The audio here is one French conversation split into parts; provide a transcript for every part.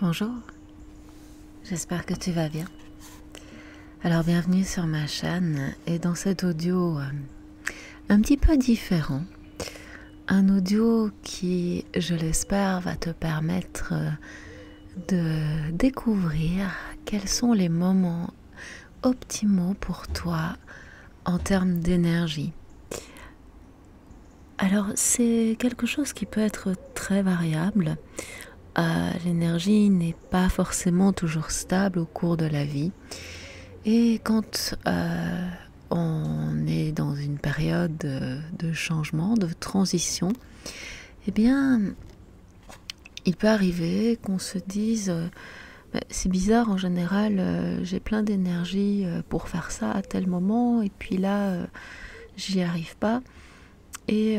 Bonjour, j'espère que tu vas bien. Alors bienvenue sur ma chaîne et dans cet audio un petit peu différent. Un audio qui, je l'espère, va te permettre de découvrir quels sont les moments optimaux pour toi en termes d'énergie. Alors c'est quelque chose qui peut être très variable. L'énergie n'est pas forcément toujours stable au cours de la vie. Et quand on est dans une période de changement, de transition, eh bien, il peut arriver qu'on se dise c'est bizarre, en général, j'ai plein d'énergie pour faire ça à tel moment, et puis là, j'y arrive pas. Et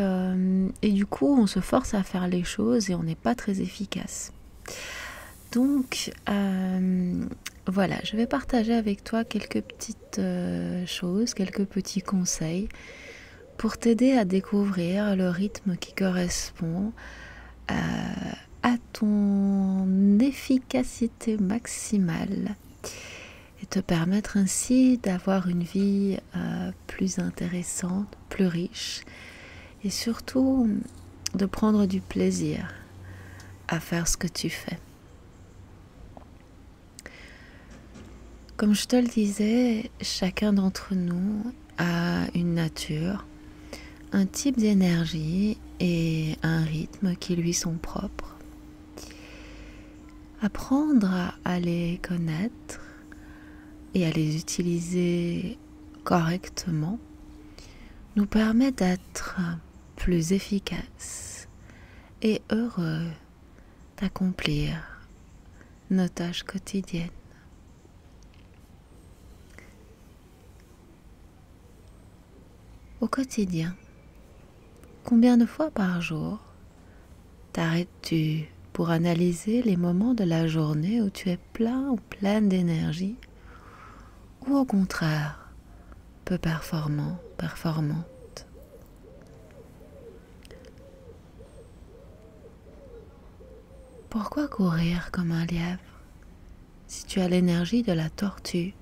du coup, on se force à faire les choses et on n'est pas très efficace. Donc, voilà, je vais partager avec toi quelques petites choses, quelques petits conseils pour t'aider à découvrir le rythme qui correspond à ton efficacité maximale et te permettre ainsi d'avoir une vie plus intéressante, plus riche et surtout de prendre du plaisir à faire ce que tu fais. Comme je te le disais, chacun d'entre nous a une nature, un type d'énergie et un rythme qui lui sont propres. Apprendre à les connaître et à les utiliser correctement nous permet d'être plus efficaces et heureux d'accomplir nos tâches quotidiennes. Au quotidien, combien de fois par jour t'arrêtes-tu pour analyser les moments de la journée où tu es plein ou pleine d'énergie ou au contraire peu performant, performante? Pourquoi courir comme un lièvre si tu as l'énergie de la tortue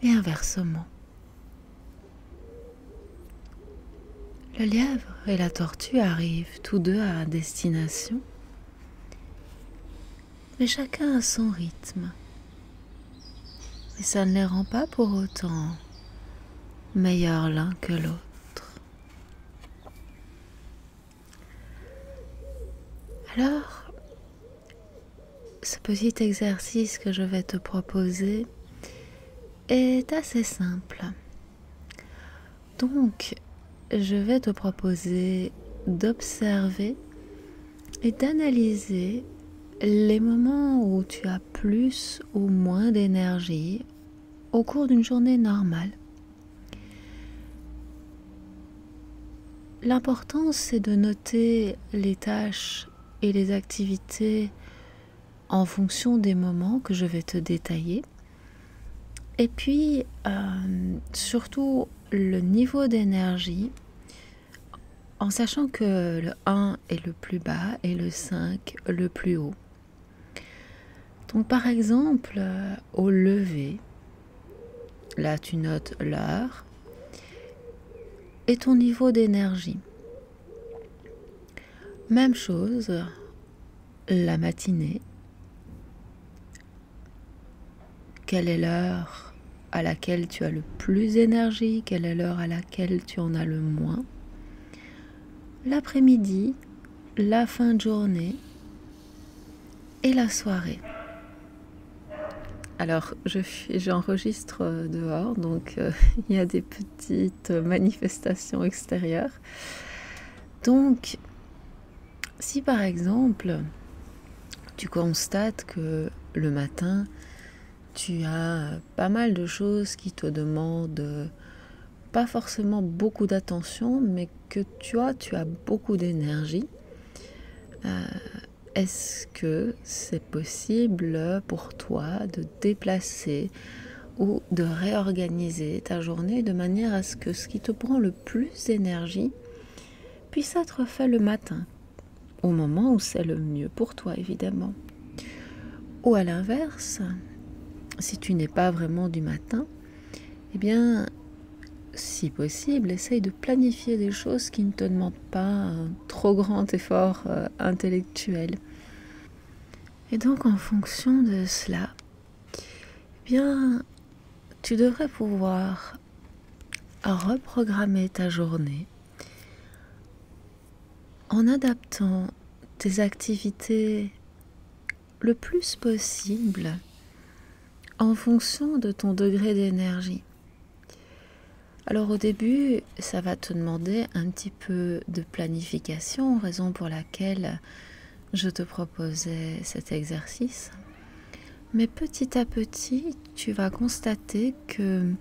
et inversement? Le lièvre et la tortue arrivent tous deux à destination, mais chacun a son rythme. Et ça ne les rend pas pour autant meilleurs l'un que l'autre. Alors, ce petit exercice que je vais te proposer est assez simple. Donc, je vais te proposer d'observer et d'analyser les moments où tu as plus ou moins d'énergie au cours d'une journée normale. L'important, c'est de noter les tâches et les activités en fonction des moments que je vais te détailler. Et puis, surtout, le niveau d'énergie, en sachant que le 1 est le plus bas et le 5 le plus haut. Donc par exemple, au lever, là tu notes l'heure et ton niveau d'énergie. Même chose, la matinée. Quelle est l'heure à laquelle tu as le plus d'énergie? Quelle est l'heure à laquelle tu en as le moins? L'après-midi, la fin de journée et la soirée. Alors, j'enregistre dehors, donc il y a des petites manifestations extérieures. Donc, si par exemple, tu constates que le matin, tu as pas mal de choses qui te demandent pas forcément beaucoup d'attention, mais que tu as beaucoup d'énergie, est-ce que c'est possible pour toi de déplacer ou de réorganiser ta journée de manière à ce que ce qui te prend le plus d'énergie puisse être fait le matin, au moment où c'est le mieux pour toi évidemment. Ou à l'inverse, si tu n'es pas vraiment du matin, eh bien, si possible, essaye de planifier des choses qui ne te demandent pas un trop grand effort intellectuel. Et donc, en fonction de cela, eh bien, tu devrais pouvoir reprogrammer ta journée en adaptant tes activités le plus possible en fonction de ton degré d'énergie. Alors au début, ça va te demander un petit peu de planification, raison pour laquelle je te proposais cet exercice. Mais petit à petit, tu vas constater que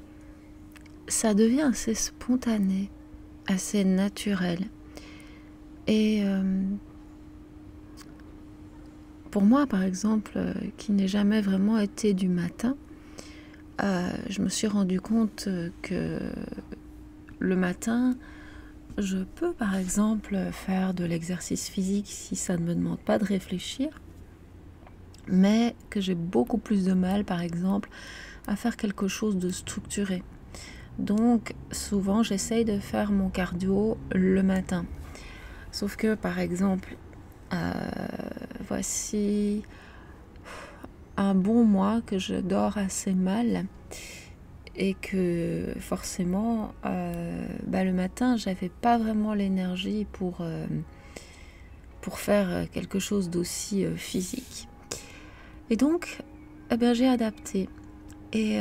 ça devient assez spontané, assez naturel. Et pour moi, par exemple, qui n'ai jamais vraiment été du matin, je me suis rendu compte que le matin, je peux par exemple faire de l'exercice physique si ça ne me demande pas de réfléchir, mais que j'ai beaucoup plus de mal par exemple à faire quelque chose de structuré. Donc souvent j'essaye de faire mon cardio le matin. Sauf que par exemple, voici un bon mois que je dors assez mal et que forcément le matin j'avais pas vraiment l'énergie pour faire quelque chose d'aussi physique. Et donc j'ai adapté. Et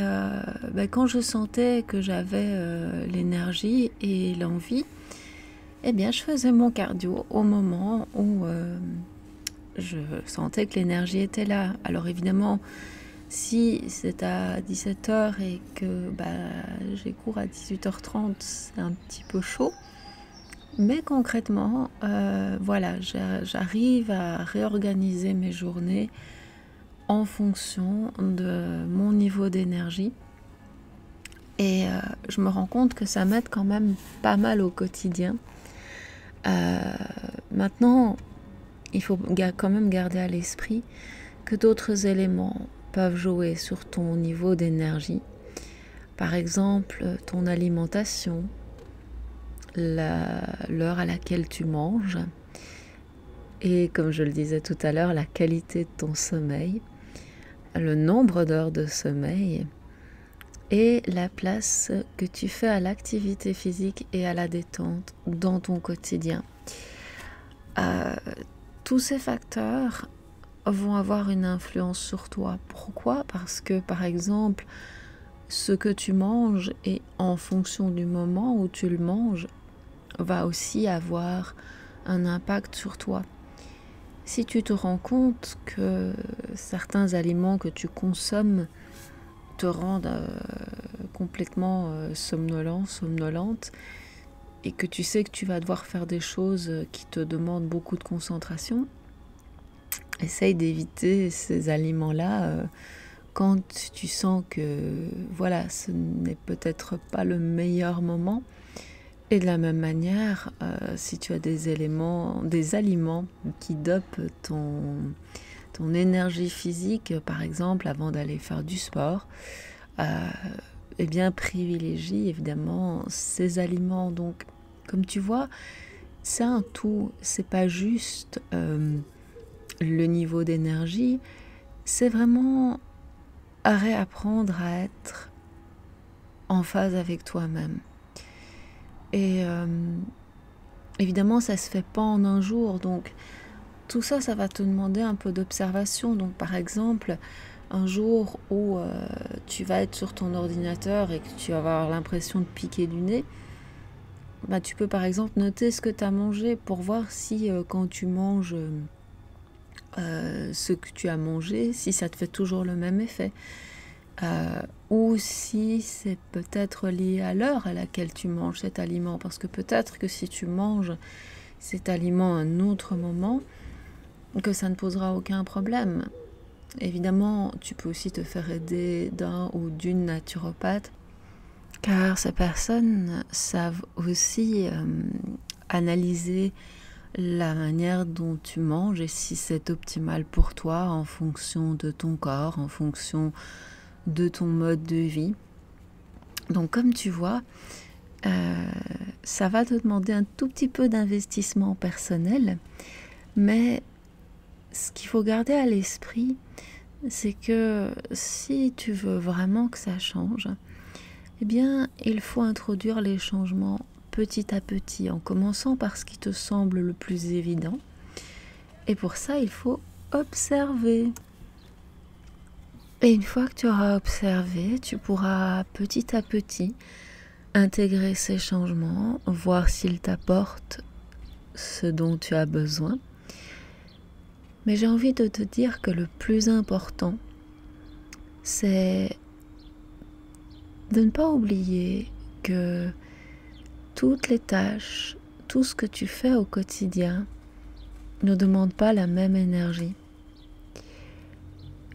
quand je sentais que j'avais l'énergie et l'envie, je faisais mon cardio au moment où je sentais que l'énergie était là. Alors évidemment, si c'est à 17h et que j'ai cours à 18h30, c'est un petit peu chaud. Mais concrètement, j'arrive à réorganiser mes journées en fonction de mon niveau d'énergie. Et je me rends compte que ça m'aide quand même pas mal au quotidien. Maintenant, il faut quand même garder à l'esprit que d'autres éléments peuvent jouer sur ton niveau d'énergie. Par exemple, ton alimentation, l'heure à laquelle tu manges, et comme je le disais tout à l'heure, la qualité de ton sommeil, le nombre d'heures de sommeil et la place que tu fais à l'activité physique et à la détente dans ton quotidien. Tous ces facteurs vont avoir une influence sur toi. Pourquoi ? Parce que, par exemple, ce que tu manges et en fonction du moment où tu le manges va aussi avoir un impact sur toi. Si tu te rends compte que certains aliments que tu consommes te rendent complètement somnolente, et que tu sais que tu vas devoir faire des choses qui te demandent beaucoup de concentration, essaye d'éviter ces aliments-là quand tu sens que ce n'est peut-être pas le meilleur moment. Et de la même manière, si tu as des aliments qui dopent ton énergie physique, par exemple, avant d'aller faire du sport, privilégie évidemment ces aliments. Donc, comme tu vois, c'est un tout, c'est pas juste le niveau d'énergie, c'est vraiment à réapprendre à être en phase avec toi-même. Et évidemment, ça se fait pas en un jour, donc tout ça, ça va te demander un peu d'observation. Donc par exemple, un jour où tu vas être sur ton ordinateur et que tu vas avoir l'impression de piquer du nez, tu peux par exemple noter ce que tu as mangé pour voir si quand tu manges ce que tu as mangé, si ça te fait toujours le même effet. Ou si c'est peut-être lié à l'heure à laquelle tu manges cet aliment, parce que peut-être que si tu manges cet aliment à un autre moment, que ça ne posera aucun problème. Évidemment, tu peux aussi te faire aider d'un ou d'une naturopathe, car ces personnes savent aussi analyser la manière dont tu manges et si c'est optimal pour toi en fonction de ton corps, en fonction de ton mode de vie. Donc comme tu vois, ça va te demander un tout petit peu d'investissement personnel, mais ce qu'il faut garder à l'esprit, c'est que si tu veux vraiment que ça change, eh bien, il faut introduire les changements petit à petit, en commençant par ce qui te semble le plus évident. Et pour ça, il faut observer. Et une fois que tu auras observé, tu pourras petit à petit intégrer ces changements, voir s'ils t'apportent ce dont tu as besoin. Mais j'ai envie de te dire que le plus important, c'est de ne pas oublier que toutes les tâches, tout ce que tu fais au quotidien ne demande pas la même énergie.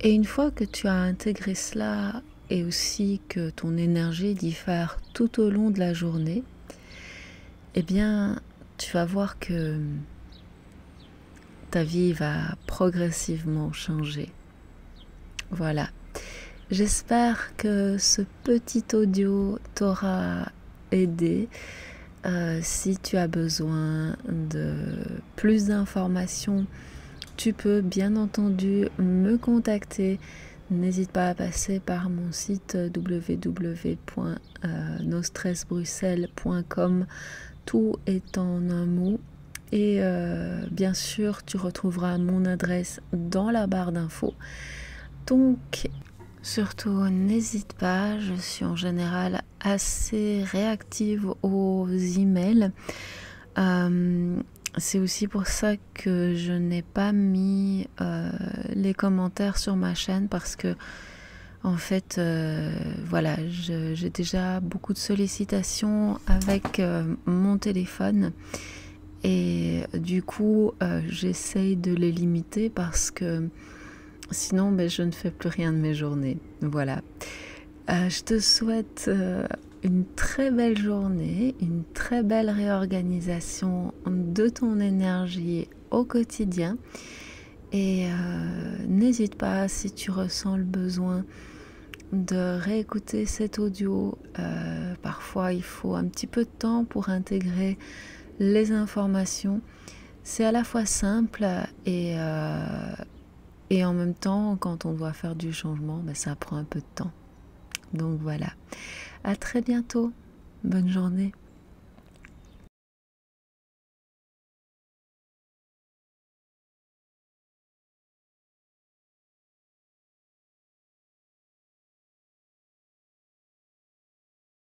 Et une fois que tu as intégré cela et aussi que ton énergie diffère tout au long de la journée, eh bien, tu vas voir que ta vie va progressivement changer. Voilà. J'espère que ce petit audio t'aura aidé. Si tu as besoin de plus d'informations, tu peux bien entendu me contacter. N'hésite pas à passer par mon site www.nostressbruxelles.com. Tout est en un mot. Et bien sûr, tu retrouveras mon adresse dans la barre d'infos. Donc, surtout, n'hésite pas, je suis en général assez réactive aux emails. C'est aussi pour ça que je n'ai pas mis les commentaires sur ma chaîne parce que, en fait, voilà, j'ai déjà beaucoup de sollicitations avec mon téléphone. Et du coup, j'essaye de les limiter parce que sinon, je ne fais plus rien de mes journées. Voilà. Je te souhaite une très belle journée, une très belle réorganisation de ton énergie au quotidien. Et n'hésite pas, si tu ressens le besoin de réécouter cet audio. Parfois, il faut un petit peu de temps pour intégrer les informations. C'est à la fois simple et en même temps, quand on doit faire du changement, ça prend un peu de temps. Donc voilà. À très bientôt. Bonne journée.